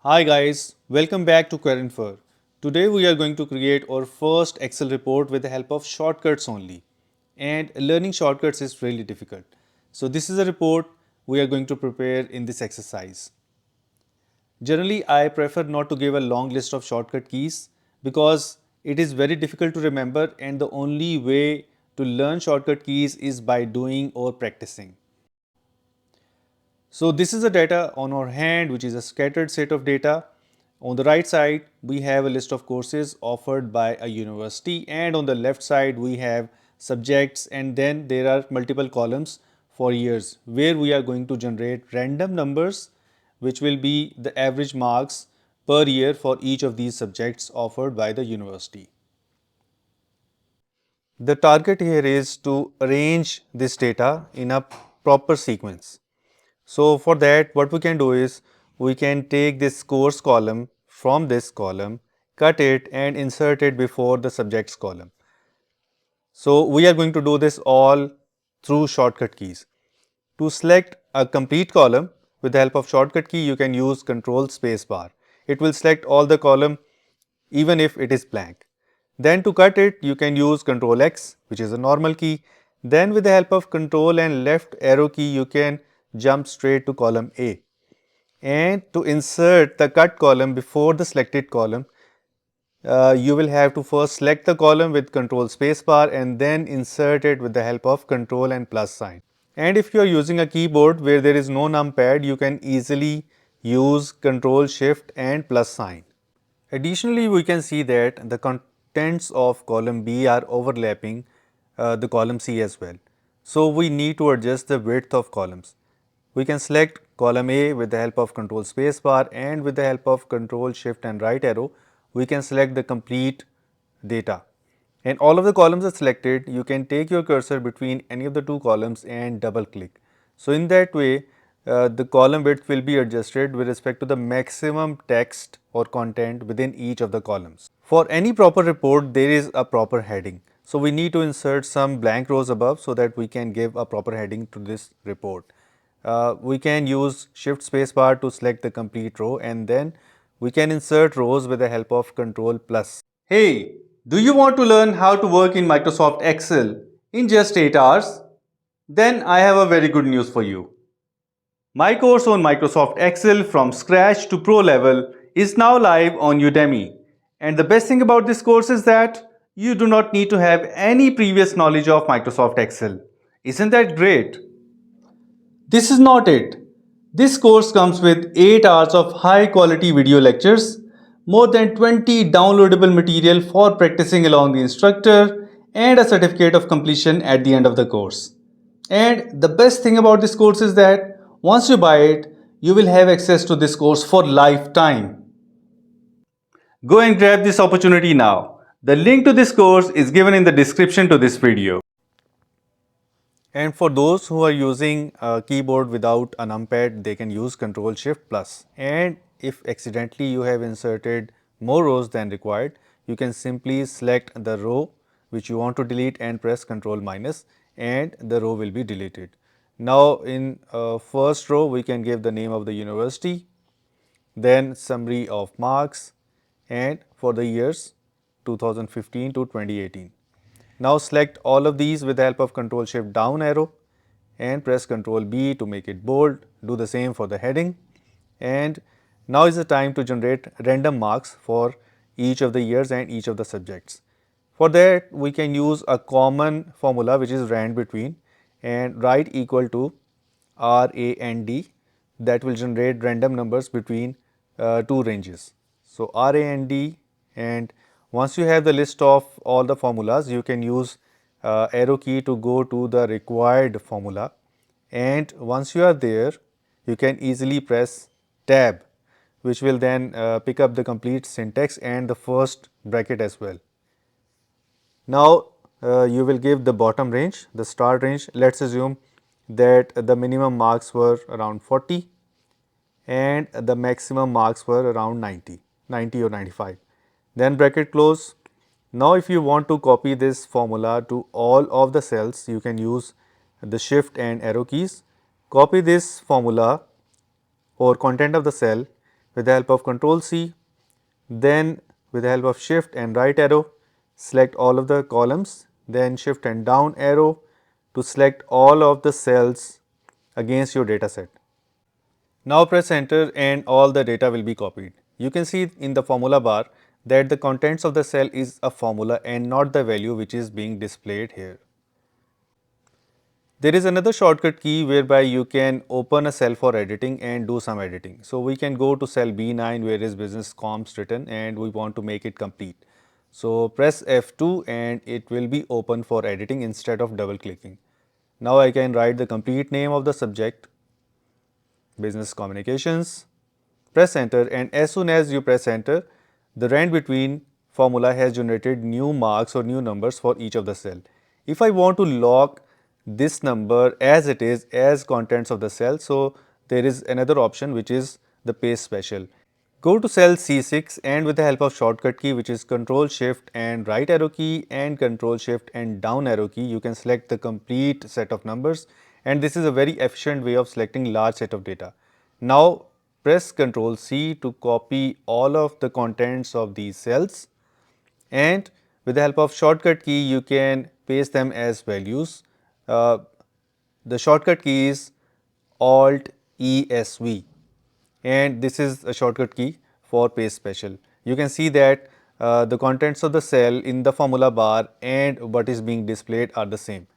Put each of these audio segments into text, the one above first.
Hi guys, welcome back to Querinfer. Today we are going to create our first Excel report with the help of shortcuts only. And learning shortcuts is really difficult. So this is a report we are going to prepare in this exercise. Generally, I prefer not to give a long list of shortcut keys because it is very difficult to remember and the only way to learn shortcut keys is by doing or practicing. So this is the data on our hand, which is a scattered set of data. On the right side, we have a list of courses offered by a university, and on the left side, we have subjects, and then there are multiple columns for years where we are going to generate random numbers, which will be the average marks per year for each of these subjects offered by the university. The target here is to arrange this data in a proper sequence. So for that, what we can do is we can take this course column from this column, cut it and insert it before the subjects column. So we are going to do this all through shortcut keys. To select a complete column with the help of shortcut key, you can use Control space bar. It will select all the column even if it is blank. Then to cut it, you can use Control X, which is a normal key. Then with the help of Control and left arrow key, you can jump straight to column A. And to insert the cut column before the selected column, you will have to first select the column with Control space bar and then insert it with the help of Control and plus sign. And if you are using a keyboard where there is no numpad, you can easily use Control Shift and plus sign. Additionally, we can see that the contents of column B are overlapping the column C as well. So we need to adjust the width of columns. We can select column A with the help of Control space bar, and with the help of Control Shift and right arrow, we can select the complete data. And all of the columns are selected. You can take your cursor between any of the two columns and double click. So in that way, the column width will be adjusted with respect to the maximum text or content within each of the columns. For any proper report, there is a proper heading. So we need to insert some blank rows above so that we can give a proper heading to this report. We can use Shift space bar to select the complete row, and then we can insert rows with the help of Control plus. Hey, do you want to learn how to work in Microsoft Excel in just 8 hours? Then I have a very good news for you. My course on Microsoft Excel from scratch to pro level is now live on Udemy. And the best thing about this course is that you do not need to have any previous knowledge of Microsoft Excel. Isn't that great? This is not it. This course comes with 8 hours of high quality video lectures, more than 20 downloadable material for practicing along the instructor, and a certificate of completion at the end of the course. And the best thing about this course is that once you buy it, you will have access to this course for lifetime. Go and grab this opportunity now. The link to this course is given in the description to this video. And for those who are using a keyboard without a numpad, they can use Control Shift plus. And if accidentally you have inserted more rows than required, you can simply select the row which you want to delete and press Control minus, and the row will be deleted. Now in first row, we can give the name of the university, then summary of marks, and for the years 2015 to 2018. Now select all of these with the help of Control Shift down arrow and press Control B to make it bold. Do the same for the heading. And now is the time to generate random marks for each of the years and each of the subjects. For that, we can use a common formula which is rand between, and write equal to RAND, that will generate random numbers between two ranges. So RAND, and once you have the list of all the formulas, you can use arrow key to go to the required formula, and once you are there, you can easily press tab, which will then pick up the complete syntax and the first bracket as well. Now you will give the bottom range, the start range. Let's assume that the minimum marks were around 40 and the maximum marks were around 90 or 95. Then bracket close. Now if you want to copy this formula to all of the cells, you can use the shift and arrow keys. Copy this formula or content of the cell with the help of Control C, then with the help of Shift and right arrow, select all of the columns, then Shift and down arrow to select all of the cells against your data set. Now press enter and all the data will be copied. You can see in the formula bar that the contents of the cell is a formula and not the value which is being displayed here. There is another shortcut key whereby you can open a cell for editing and do some editing. So we can go to cell B9 where is business comms written and we want to make it complete. So press F2 and it will be open for editing instead of double clicking. Now I can write the complete name of the subject, business communications, press enter, and as soon as you press enter, the rand between formula has generated new marks or new numbers for each of the cell. If I want to lock this number as it is as contents of the cell, so there is another option which is the paste special. Go to cell C6 and with the help of shortcut key which is Control Shift and right arrow key and Control Shift and down arrow key, you can select the complete set of numbers, and this is a very efficient way of selecting large set of data. Now press Control C to copy all of the contents of these cells, and with the help of shortcut key you can paste them as values. Uh, the shortcut key is Alt ESV, and this is a shortcut key for paste special. You can see that the contents of the cell in the formula bar and what is being displayed are the same.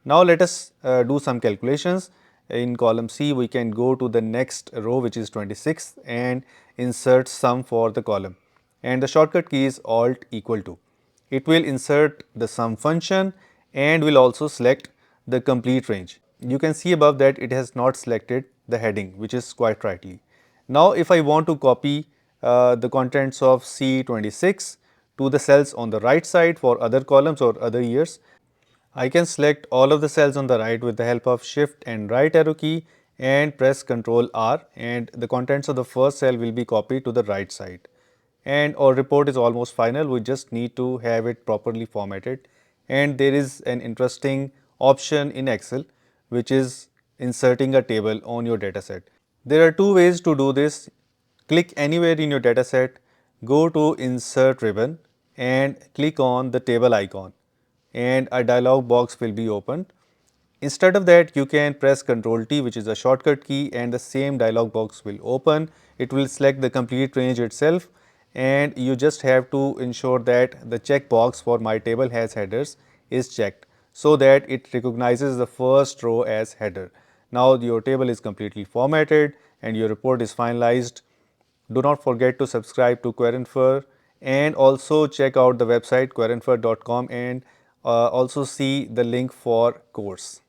Now let us do some calculations. In column C we can go to the next row which is 26 and insert sum for the column, and the shortcut key is Alt equal to. It will insert the sum function and will also select the complete range. You can see above that it has not selected the heading, which is quite rightly. Now if I want to copy the contents of C26 to the cells on the right side for other columns or other years, I can select all of the cells on the right with the help of Shift and right arrow key and press Ctrl R, and the contents of the first cell will be copied to the right side. And our report is almost final. We just need to have it properly formatted, and there is an interesting option in Excel which is inserting a table on your dataset. There are two ways to do this. Click anywhere in your dataset, go to Insert ribbon and click on the table icon, and a dialog box will be opened. Instead of that, you can press Ctrl T, which is a shortcut key, and the same dialog box will open. It will select the complete range itself, and you just have to ensure that the checkbox for my table has headers is checked so that it recognizes the first row as header. Now your table is completely formatted and your report is finalized. Do not forget to subscribe to Querinfer and also check out the website querinfer.com and also see the link for course.